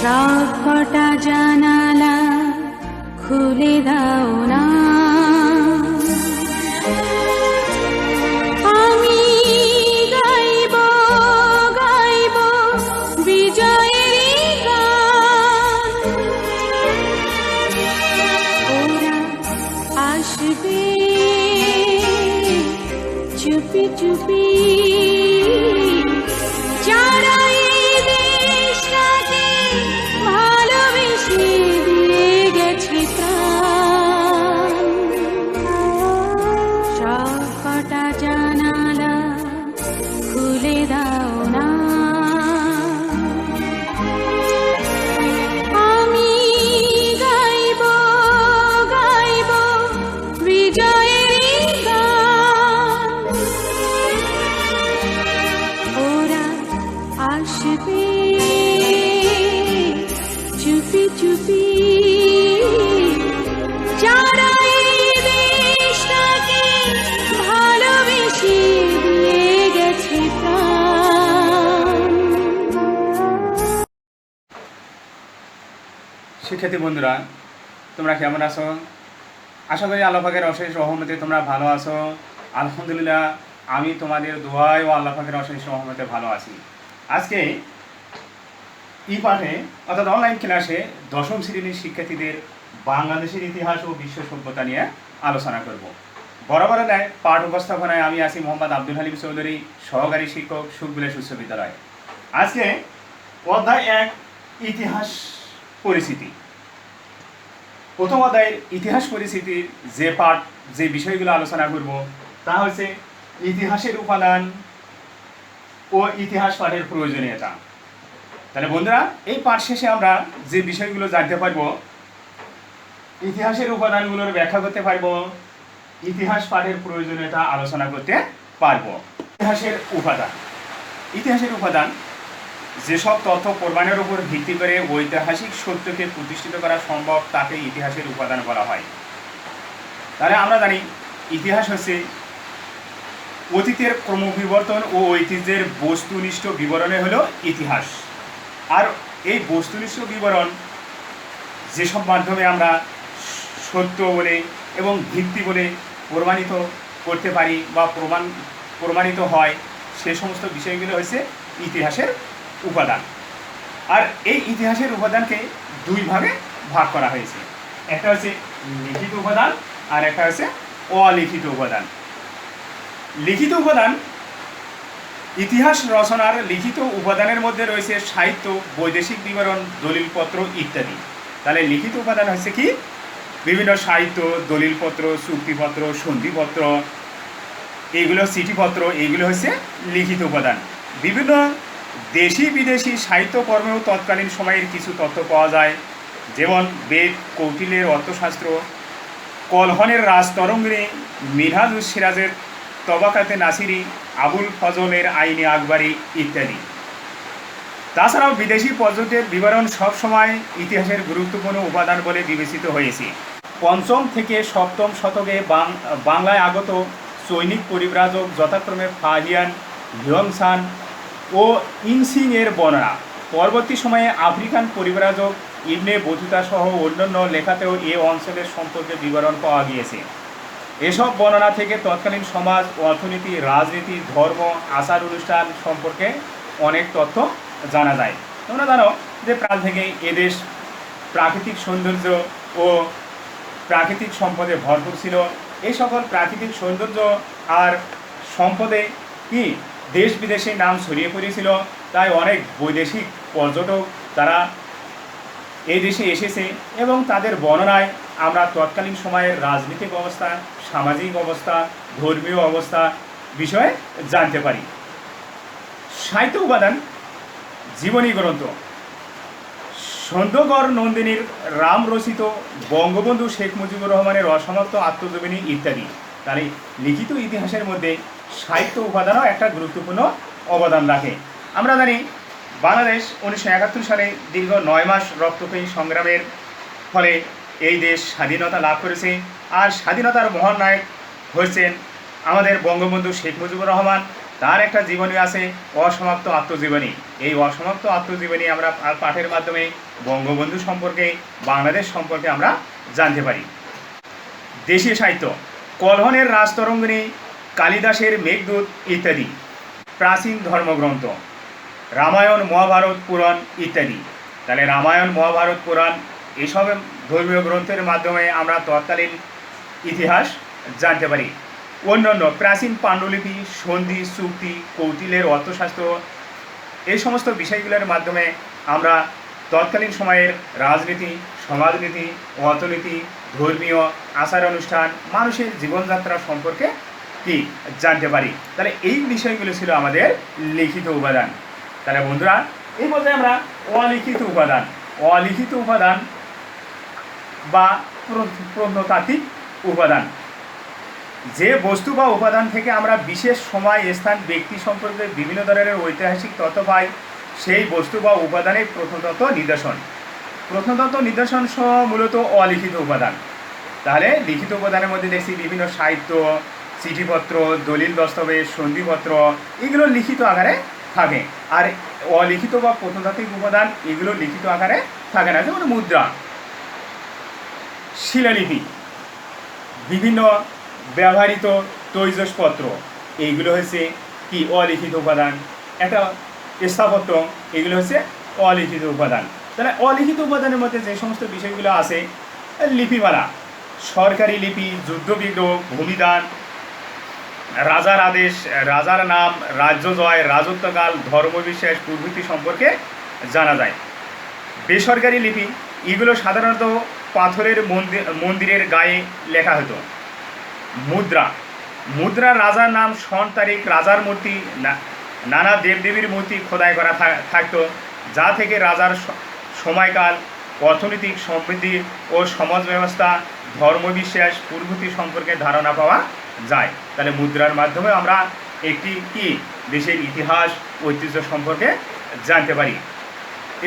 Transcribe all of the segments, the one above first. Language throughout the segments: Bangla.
সবকটা জানালা খুলে দাও না, আমি গাইব গাইব বিজয়ের গান। ওরা আসবে চুপি চুপি, যারা এই দেশটাকে ভালোবেসে দিয়ে গেছে প্রাণ। সবকটা জানালা খুলে দাও না, আমি গাইব গাইব বিজয়ের গান। ওরা আসবে চুপি চুপি, যারা এই দেশটাকে ভালোবেসে দিয়ে গেছে প্রাণ। শিক্ষার্থী বন্ধুরা, তোমরা কেমন আছো? আশা করি আল্লাহ পাকের অশেষ রহমতে তোমরা ভালো আছো। আলহামদুলিল্লাহ, আমি তোমাদের দোয়ায় ও আল্লাহ পাকের অশেষ রহমতে ভালো আছি। আজকে এই পাঠে অর্থাৎ অনলাইন ক্লাসে দশম শ্রেণীর শিক্ষার্থীদের বাংলাদেশের ইতিহাস ও বিশ্ব সভ্যতা নিয়ে আলোচনা করব। বরাবর ন্যায় পাঠ উপস্থাপনায় আমি আছি মোহাম্মদ আব্দুল হালিম চৌধুরী, সহকারী শিক্ষক, সুখবিলাস উচ্চ বিদ্যালয়। আজকে অধ্যায় 1 ইতিহাস পরিচিতি। প্রথম অধ্যায়ের ইতিহাস পরিচিতির যে পাঠ, যে বিষয়গুলো আলোচনা করব তা হচ্ছে ইতিহাসের উপাদান ও ইতিহাস পাঠের প্রয়োজনীয়তা। তাহলে বন্ধুরা, এই পাঠ শেষে আমরা যে বিষয়গুলো জানতে পারব, ইতিহাসের উপাদানগুলোর ব্যাখ্যা করতে পারব, ইতিহাস পাঠের প্রয়োজনীয়তা আলোচনা করতে পারব। ইতিহাসের উপাদান। ইতিহাসের উপাদান যেসব তথ্য প্রমাণের উপর ভিত্তি করে ঐতিহাসিক সত্যকে প্রতিষ্ঠিত করা সম্ভব তাকে ইতিহাসের উপাদান বলা হয়। তাহলে আমরা জানি ইতিহাস হচ্ছে অতীতের ক্রমবিবর্তন ও ঐতিহ্যের বস্তুনিষ্ঠ বিবরণে হলো ইতিহাস। আর এই বস্তুনিষ্ঠ বিবরণ যেসব মাধ্যমে আমরা সত্য বলে এবং ভিত্তি বলে প্রমাণিত করতে পারি বা প্রমাণিত হয়, সে সমস্ত বিষয়গুলো হচ্ছে ইতিহাসের উপাদান। আর এই ইতিহাসের উপাদানকে দুই ভাগে ভাগ করা হয়েছে। একটা হচ্ছে লিখিত উপাদান আর একটা হচ্ছে অলিখিত উপাদান। লিখিত উপাদান, ইতিহাস রচনার লিখিত উপাদানের মধ্যে রয়েছে সাহিত্য, বৈদেশিক বিবরণ, দলিলপত্র ইত্যাদি। তাহলে লিখিত উপাদান হচ্ছে কি? বিভিন্ন সাহিত্য, দলিলপত্র, চুক্তিপত্র, সন্ধিপত্র, এইগুলো চিঠিপত্র, এইগুলো হচ্ছে লিখিত উপাদান। বিভিন্ন দেশি বিদেশি সাহিত্যকর্মেও তৎকালীন সময়ের কিছু তথ্য পাওয়া যায়, যেমন বেদ, কৌটিল্যের অর্থশাস্ত্র, কলহনের রাজতরঙ্গিনী, মিনহাজুস সিরাজের তবাকাতে নাসিরি, আবুল ফজলের আইনে আকবরী ইত্যাদি। তাছাড়াও বিদেশি পর্যটকের বিবরণ সবসময় ইতিহাসের গুরুত্বপূর্ণ উপাদান বলে বিবেচিত হয়েছে। 5ম থেকে 7ম শতকে বাংলায় আগত চৈনিক পরিব্রাজক যথাক্রমে ফাহিয়ান, হিউয়েনসাং ও ইনসিং এর বর্ণনা, পরবর্তী সময়ে আফ্রিকান পরিব্রাজক ইবনে বতুতা সহ অন্যান্য লেখাতেও এ অঞ্চলের সম্পর্কে বিবরণ পাওয়া গিয়েছে। এসব বর্ণনা থেকে তৎকালীন সমাজ, অর্থনীতি, রাজনীতি, ধর্ম, আচার অনুষ্ঠান সম্পর্কে অনেক তথ্য জানা যায়। তোমরা জানো যে প্রাণ থেকে এদেশ প্রাকৃতিক সৌন্দর্য ও প্রাকৃতিক সম্পদে ভরপুর ছিল। এই সকল প্রাকৃতিক সৌন্দর্য আর সম্পদে কি দেশ বিদেশে নাম ছড়িয়ে পড়েছিল। তাই অনেক বৈদেশিক পর্যটক তারা এই দেশে এসেছে এবং তাদের বর্ণনায় আমরা তৎকালীন সময়ের রাজনৈতিক অবস্থা, সামাজিক অবস্থা, ধর্মীয় অবস্থা বিষয়ে জানতে পারি। সাহিত্য উপাদান, জীবনী গ্রন্থ, সন্ধ্যগড় নন্দিনীর রাম রচিত বঙ্গবন্ধু শেখ মুজিবুর রহমানের অসমাপ্ত আত্মজীবনী ইত্যাদি। তাহলে লিখিত ইতিহাসের মধ্যে সাহিত্য উপাদানও একটা গুরুত্বপূর্ণ অবদান রাখে। আমরা জানি বাংলাদেশ 1971 সালে দীর্ঘ 9 মাস রক্তক্ষয়ী সংগ্রামের ফলে এই দেশ স্বাধীনতা লাভ করেছে। আর স্বাধীনতার মহান নায়ক হয়েছেন আমাদের বঙ্গবন্ধু শেখ মুজিবুর রহমান। তার একটা জীবনী আছে, অসমাপ্ত আত্মজীবনী। এই অসমাপ্ত আত্মজীবনী আমরা পাঠের মাধ্যমে বঙ্গবন্ধু সম্পর্কে, বাংলাদেশ সম্পর্কে আমরা জানতে পারি। দেশীয় সাহিত্য, কলহনের রাজতরঙ্গিনী, কালিদাসের মেঘদূত ইত্যাদি। প্রাচীন ধর্মগ্রন্থ, রামায়ণ, মহাভারত, পুরাণ ইত্যাদি। তাহলে রামায়ণ, মহাভারত, পুরাণ এইসব ধর্মীয় গ্রন্থের মাধ্যমে আমরা তৎকালীন ইতিহাস জানতে পারি। অন্যান্য প্রাচীন পাণ্ডুলিপি, সন্ধি, চুক্তি, কৌটিল্যের অর্থশাস্ত্র, এই সমস্ত বিষয়গুলোর মাধ্যমে আমরা তৎকালীন সময়ের রাজনীতি, সমাজনীতি, অর্থনীতি, ধর্মীয় আচার অনুষ্ঠান, মানুষের জীবনযাত্রা সম্পর্কে কি জানতে পারি। তাহলে এই বিষয়গুলো ছিল আমাদের লিখিত উপাদান। তাহলে বন্ধুরা, এই বলতে আমরা অলিখিত উপাদান, অলিখিত উপাদান বা প্রত্নতাত্ত্বিক উপাদান, যে বস্তু বা উপাদান থেকে আমরা বিশেষ সময়, স্থান, ব্যক্তি সম্পর্কে বিভিন্ন ধরনের ঐতিহাসিক তথ্য পাই, সেই বস্তু বা উপাদানের প্রত্নতত্ত্ব নিদর্শন। প্রত্নতত্ত্ব নিদর্শন সহ মূলত অলিখিত উপাদান। তাহলে লিখিত উপাদানের মধ্যে দেখছি বিভিন্ন সাহিত্য, চিঠিপত্র, দলিল, দস্তাবেজ, সন্ধিপত্র, এগুলো লিখিত আকারে থাকে। আর অলিখিত বা প্রত্নতাত্ত্বিক উপাদান এগুলো লিখিত আকারে থাকে না। যেমন মুদ্রা, শিলালিপি, বিভিন্ন ব্যবহৃত তৈজসপত্র, এইগুলো হচ্ছে কি অলিখিত উপাদান। একটা স্থাপত্য, এগুলো হচ্ছে অলিখিত উপাদান। তাহলে অলিখিত উপাদানের মধ্যে যে সমস্ত বিষয়গুলো আছে, লিপিমালা, সরকারি লিপি, যুদ্ধবিগ্রহ, ভূমিদান, রাজার আদেশ, রাজার নাম, রাজ্য জয়, রাজত্বকাল, ধর্মবিশ্বাস প্রভৃতি সম্পর্কে জানা যায়। বেসরকারি লিপি, এগুলো সাধারণত পাথরের মন্দিরের গায়ে লেখা হতো। মুদ্রা, মুদ্রা রাজার নাম, সন, তারিখ, রাজার মূর্তি, নানা দেবদেবীর মূর্তি খোদাই করা থাকতো, যা থেকে রাজার সময়কাল, অর্থনৈতিক সমৃদ্ধি ও সমাজ ব্যবস্থা, ধর্মবিশ্বাস প্রভৃতি সম্পর্কে ধারণা পাওয়া যায়। তাহলে মুদ্রার মাধ্যমে আমরা একটি কি দেশের ইতিহাস, ঐতিহ্য সম্পর্কে জানতে পারি।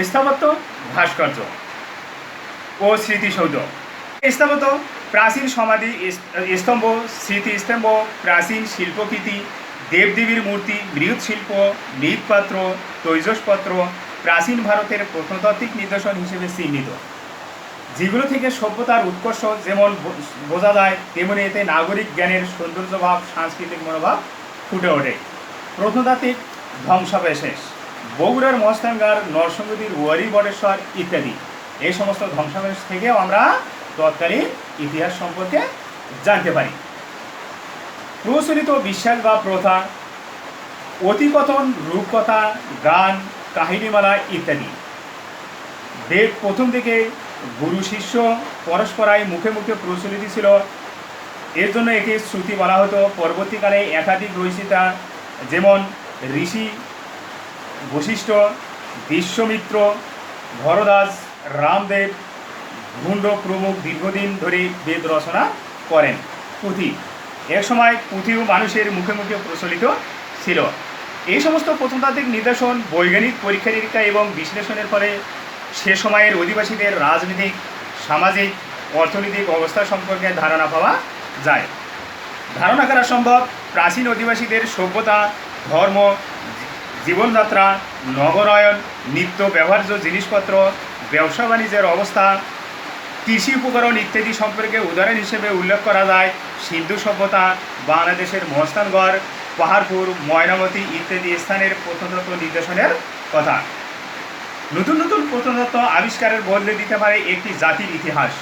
স্থাপত্য, ভাস্কর্য ও স্মৃতিসৌধ। স্থাপত্য, প্রাচীন সমাধি স্তম্ভ, স্মৃতিস্তম্ভ, প্রাচীন শিল্পকৃতি, দেবদেবীর মূর্তি, মৃৎশিল্প, মৃৎপাত্র, তৈজসপত্র প্রাচীন ভারতের প্রত্নতাত্ত্বিক নিদর্শন হিসেবে চিহ্নিত, যেগুলো থেকে সভ্যতার উৎকর্ষ যেমন বোঝা যায়, তেমনি এতে নাগরিক জ্ঞানের সৌন্দর্যভাব, সাংস্কৃতিক মনোভাব ফুটে ওঠে। প্রত্নতাত্ত্বিক ধ্বংসাবশেষ, বগুড়ার মস্তানগড়, নরসিংদীর ওয়ারি বটেশ্বর ইত্যাদি। এই সমস্ত ধ্বংসাবশেষ থেকেও আমরা তৎকালীন ইতিহাস সম্পর্কে জানতে পারি। প্রচলিত বিশ্বাস বা প্রথা, অতিকথন, রূপকথা, গান, কাহিনীমালা ইত্যাদি। বেদ প্রথম থেকে গুরু শিষ্য পরস্পরায় মুখে মুখে প্রচলিত ছিল, এর জন্য একে শ্রুতি বলা হতো। পরবর্তীকালে একাধিক রচয়িতা যেমন ঋষি বশিষ্ঠ, বিশ্বমিত্র, ভরদাস, রামদেব, ভুণ্ড প্রমুখ দীর্ঘদিন ধরে বেদ রচনা করেন। পুঁথি, এক সময় পুঁথিও মানুষের মুখে মুখে প্রচলিত ছিল। এই সমস্ত প্রত্নতাত্ত্বিক নিদর্শন বৈজ্ঞানিক পরীক্ষা নিরীক্ষা এবং বিশ্লেষণের ফলে সে সময়ের অধিবাসীদের রাজনৈতিক, সামাজিক, অর্থনৈতিক অবস্থা সম্পর্কে ধারণা পাওয়া যায়। ধারণা করা সম্ভব প্রাচীন অধিবাসীদের সভ্যতা, ধর্ম, জীবনযাত্রা, নগরায়ন, নিত্য ব্যবহার্য জিনিসপত্র, ব্যবসা বাণিজ্যের অবস্থা, কৃষি উপকরণ ইত্যাদি সম্পর্কে উদাহরণ হিসেবে উল্লেখ করা যায় সিন্ধু সভ্যতা, বাংলাদেশের মস্তানগড়, পাহাড়পুর, ময়নামতি ইত্যাদি স্থানের প্রত্নতত্ত্ব নিদর্শনের কথা। নতুন নতুন প্রত্নতত্ত্ব আবিষ্কারের বদলে দিতে পারে একটি জাতির ইতিহাস।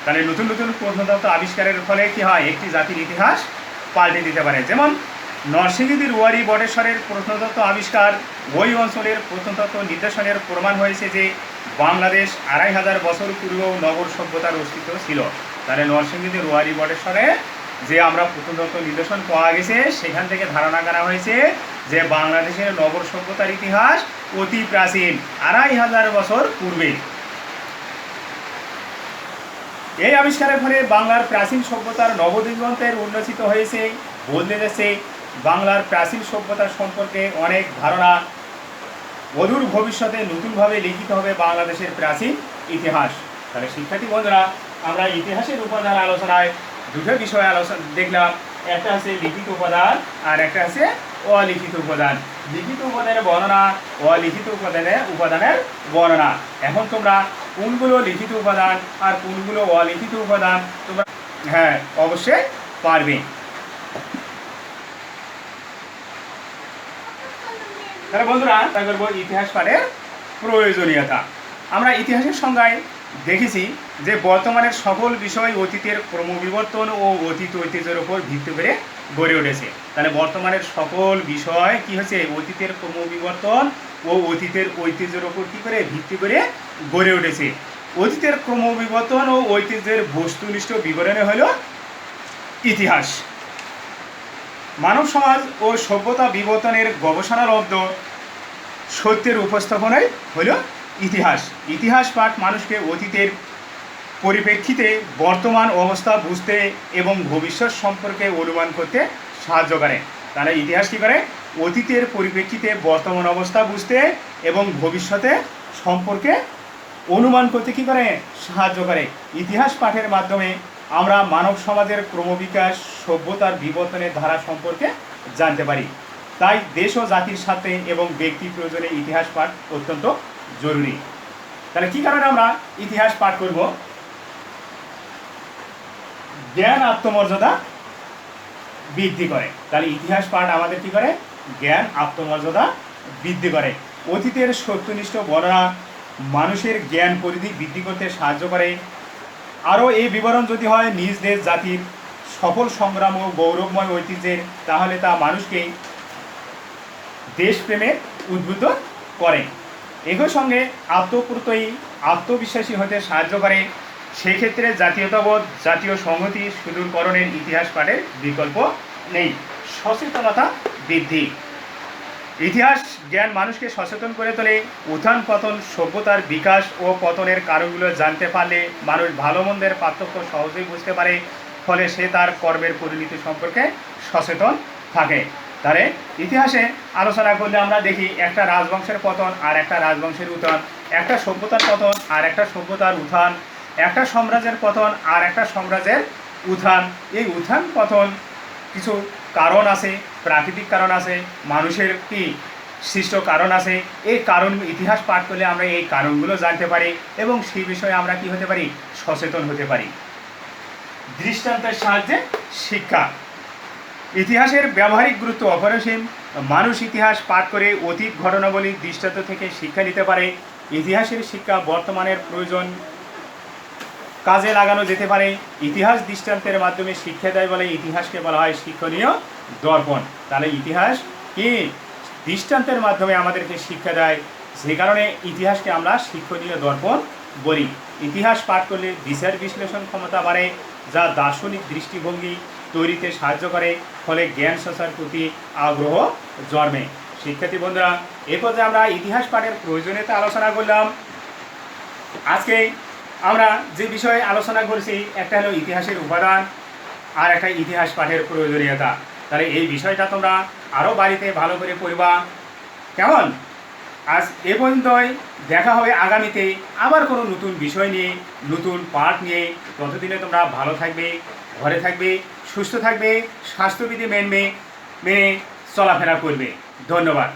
তাহলে নতুন নতুন প্রত্নতত্ত্ব আবিষ্কারের ফলে কি হয়, একটি জাতির ইতিহাস পাল্টে দিতে পারে। যেমন নরসিংদীর ওয়ারি বটেশ্বরের প্রত্নতত্ত্ব আবিষ্কার, ওই অঞ্চলের প্রত্নতত্ত্ব নিদর্শনের প্রমাণ হয়েছে যে বাংলাদেশ 2500 বছর পূর্বেও নগর সভ্যতার অস্তিত্ব ছিল। তাহলে নরসিংদীর ওয়ারি বটেশ্বরে যে আমরা প্রত্নতত্ত্ব নিদর্শন পাওয়া গেছে, সেখান থেকে ধারণা করা হয়েছে যে বাংলাদেশের নগর সভ্যতার ইতিহাস অতি প্রাচীন, 2500 বছর পূর্বে। এই আবিষ্কারের ফলে বাংলার প্রাচীন সভ্যতার নবদিগন্তের উন্মোচিত হয়েছে, বদলে গেছে বাংলার প্রাচীন সভ্যতা সম্পর্কে অনেক ধারণা। অদূর ভবিষ্যতে নতুনভাবে লিখিত হবে বাংলাদেশের প্রাচীন ইতিহাস। তাহলে শিক্ষার্থী বন্ধুরা, আমরা ইতিহাসের উপাদান আলোচনায় দুটো বিষয় দেখলাম। একটা আছে লিখিত উপাদান আর একটা আছে অলিখিত উপাদান। লিখিত উপাদানের বর্ণনা, অলিখিত উপাদানের বর্ণনা। এখন তোমরা কোনগুলো লিখিত উপাদান আর কোনগুলো অলিখিত উপাদান তোমরা হ্যাঁ অবশ্যই পারবে। তাহলে বন্ধুরা তা করবো ইতিহাস পাঠের প্রয়োজনীয়তা। আমরা ইতিহাসের সংজ্ঞায় দেখেছি যে বর্তমানের সকল বিষয় অতীতের ক্রমবিবর্তন ও অতীত ঐতিহ্যের উপর ভিত্তি করে গড়ে উঠেছে। তাহলে বর্তমানের সকল বিষয় কি হচ্ছে, অতীতের ক্রমবিবর্তন ও অতীতের ঐতিহ্যের উপর কি করে ভিত্তি করে গড়ে উঠেছে। অতীতের ক্রমবিবর্তন ও ঐতিহ্যের বস্তুনিষ্ঠ বিবরণে হলো ইতিহাস। মানব সমাজ ও সভ্যতা বিবর্তনের গবেষণালব্ধ সত্যের উপস্থাপনাই হলো ইতিহাস। ইতিহাস পাঠ মানুষকে অতীতের পরিপ্রেক্ষিতে বর্তমান অবস্থা বুঝতে এবং ভবিষ্যৎ সম্পর্কে অনুমান করতে সাহায্য করে। তাহলে ইতিহাস কী করে, অতীতের পরিপ্রেক্ষিতে বর্তমান অবস্থা বুঝতে এবং ভবিষ্যতে সম্পর্কে অনুমান করতে কী করে, সাহায্য করে। ইতিহাস পাঠের মাধ্যমে আমরা মানব সমাজের ক্রমবিকাশ, সভ্যতার বিবর্তনের ধারা সম্পর্কে জানতে পারি। তাই দেশ ও জাতির সাথে এবং ব্যক্তি প্রয়োজনে ইতিহাস পাঠ অত্যন্ত জরুরি। তাহলে কী কারণে আমরা ইতিহাস পাঠ করব? জ্ঞান আত্মমর্যাদা বৃদ্ধি করে। তাহলে ইতিহাস পাঠ আমাদের কী করে, জ্ঞান আত্মমর্যাদা বৃদ্ধি করে। অতীতের সত্যনিষ্ঠ বর্ণনা মানুষের জ্ঞান পরিধি বৃদ্ধি করতে সাহায্য করে। আরও এই বিবরণ যদি হয় নিজ দেশ জাতির সফল সংগ্রাম ও গৌরবময় ঐতিহ্যের, তাহলে তা মানুষকে দেশপ্রেমে উদ্বুদ্ধ করে। একই সঙ্গে আত্মপ্রত্যয়ী, আত্মবিশ্বাসী হতে সাহায্য করে। সেক্ষেত্রে জাতীয়তাবোধ, জাতীয় সংহতি সুদূরকরণের ইতিহাস পাঠের বিকল্প নেই। সচেতনতা বৃদ্ধি। ইতিহাস জ্ঞান মানুষকে সচেতন করে তোলে। উত্থান পতন, সভ্যতার বিকাশ ও পতনের কারণগুলো জানতে পারলে মানুষ ভালো মন্দের পার্থক্য সহজেই বুঝতে পারে। ফলে সে তার কর্মের পরিণতি সম্পর্কে সচেতন থাকে। তাহলে ইতিহাসে আলোচনা করলে আমরা দেখি একটা রাজবংশের পতন আর একটা রাজবংশের উত্থান, একটা সভ্যতার পতন আর একটা সভ্যতার উত্থান, একটা সাম্রাজ্যের পতন আর একটা সাম্রাজ্যের উত্থান। এই উত্থান পতন কিছু কারণ আছে, প্রাকৃতিক কারণ আছে, মানুষের কি সৃষ্ট কারণ আছে। এই কারণ ইতিহাস পাঠ করলে আমরা এই কারণগুলো জানতে পারি এবং সেই বিষয়ে আমরা কি হতে পারি, সচেতন হতে পারি। দৃষ্টান্তের সাহায্যে শিক্ষা। ইতিহাসের ব্যবহারিক গুরুত্ব অপরিসীম। মানুষ ইতিহাস পাঠ করে অতীত ঘটনাবলী দৃষ্টান্ত থেকে শিক্ষা নিতে পারে। ইতিহাসের শিক্ষা বর্তমানের প্রয়োজন কাজে লাগানো যেতে পারে। ইতিহাস দৃষ্টান্তের মাধ্যমে শিক্ষা দেয় বলে ইতিহাসকে বলা হয় শিক্ষণীয় দর্পণ। তাহলে ইতিহাস কি দৃষ্টান্তের মাধ্যমে আমাদেরকে শিক্ষা দেয়, সে কারণে ইতিহাসকে আমরা শিক্ষণীয় দর্পণ বলি। ইতিহাস পাঠ করলে বিচার বিশ্লেষণ ক্ষমতা বাড়ে, যা দার্শনিক দৃষ্টিভঙ্গি তৈরিতে সাহায্য করে। ফলে জ্ঞান চর্চার প্রতি আগ্রহ জন্মে। শিক্ষার্থী বন্ধুরা, এ পর্যায়ে আমরা ইতিহাস পাঠের প্রয়োজনীয়তা আলোচনা করলাম। আজকে আমরা যে বিষয়ে আলোচনা করছি একটা হলো ইতিহাসের উপাদান আর একটা ইতিহাস পাঠের প্রয়োজনীয়তা। তাহলে এই বিষয়টা তোমরা আরও বাড়িতে ভালো করে পড়বা, কেমন? আজ এ পর্যন্তই। দেখা হবে আগামীতে আবার কোনো নতুন বিষয় নিয়ে, নতুন পাঠ নিয়ে। ততদিনে তোমরা ভালো থাকবে, ঘরে থাকবে, সুস্থ থাকবে, স্বাস্থ্যবিধি মেনে চলাফেরা করবে। ধন্যবাদ।